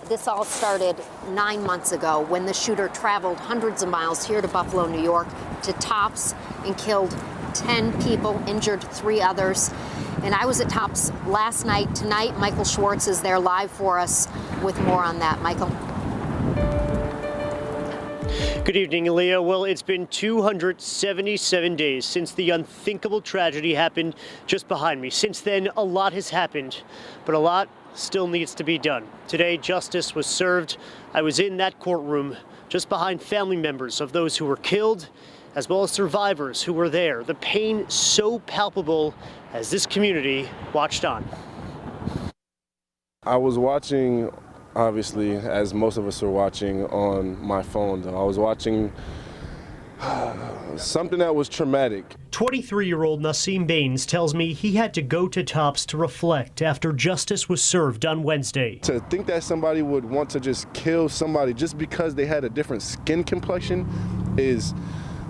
This all started 9 months ago when the shooter traveled hundreds of miles here to Buffalo, New York, to Tops and killed 10 people, injured 3 others. And I was at Tops last night. Tonight, Michael Schwartz is there live for us with more on that. Michael. Good evening, Leah. Well, it's been 277 days since the unthinkable tragedy happened just behind me. Since then, a lot has happened, but a lot still needs to be done. Today, justice was served. I was in that courtroom just behind family members of those who were killed, as well as survivors who were there. The pain so palpable as this community watched on. I was watching, obviously, as most of us are watching on my phone, though. I was watching something that was traumatic. 23-year-old Naseem Baynes tells me he had to go to Tops to reflect after justice was served on Wednesday. To think that somebody would want to just kill somebody just because they had a different skin complexion is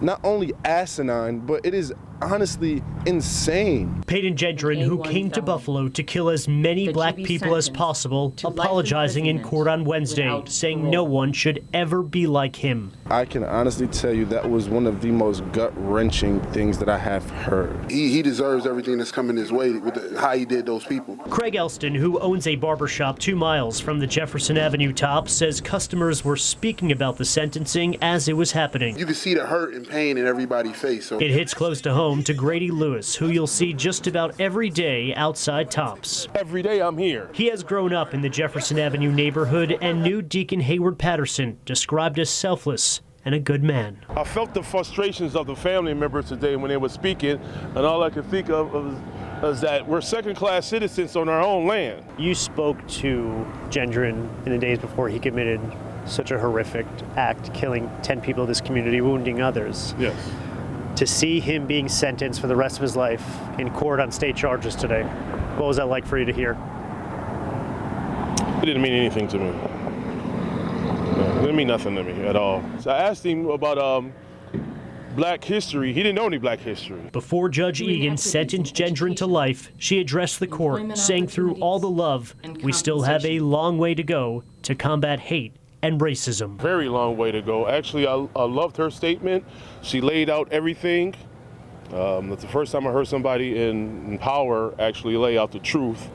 not only asinine, but it is honestly insane. Peyton Gendron, who came to Buffalo to kill as many black people as possible, apologizing in court on Wednesday, saying no one should ever be like him. I can honestly tell you that was one of the most gut-wrenching things that I have heard. He deserves everything that's coming his way with how he did those people. Craig Elston, who owns a barbershop 2 miles from the Jefferson Avenue Top, says customers were speaking about the sentencing as it was happening. You can see the hurt and pain in everybody's face. So it hits close to home to Grady Lewis, who you'll see just about every day outside Tops. Every day I'm here. He has grown up in the Jefferson Avenue neighborhood and knew Deacon Hayward Patterson, described as selfless and a good man. I felt the frustrations of the family members today when they were speaking, and all I could think of was that we're second-class citizens on our own land. You spoke to Gendron in the days before he committed such a horrific act, killing 10 people in this community, wounding others. Yes. To see him being sentenced for the rest of his life in court on state charges today, what was that like for you to hear? It didn't mean anything to me. No, it didn't mean nothing to me at all. So I asked him about black history. He didn't know any black history. Before Judge Egan sentenced Gendron to life, she addressed the court, saying through all the love, we still have a long way to go to combat hate and racism. Very long way to go. Actually, I loved her statement. She laid out everything. That's the first time I heard somebody in power actually lay out the truth.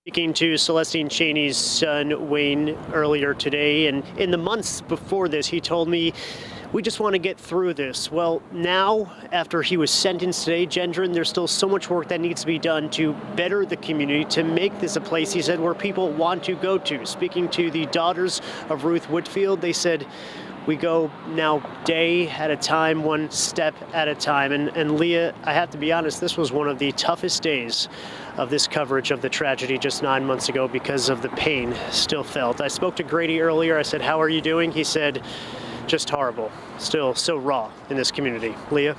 Speaking to Celestine Cheney's son, Wayne, earlier today, and in the months before this, he told me, we just want to get through this. Well, now, after he was sentenced today, Gendron, there's still so much work that needs to be done to better the community, to make this a place, he said, where people want to go to. Speaking to the daughters of Ruth Whitfield, they said, we go now day at a time, one step at a time. And Leah, I have to be honest, this was one of the toughest days of this coverage of the tragedy just 9 months ago because of the pain still felt. I spoke to Grady earlier. I said, how are you doing? He said, just horrible. Still so raw in this community. Leah?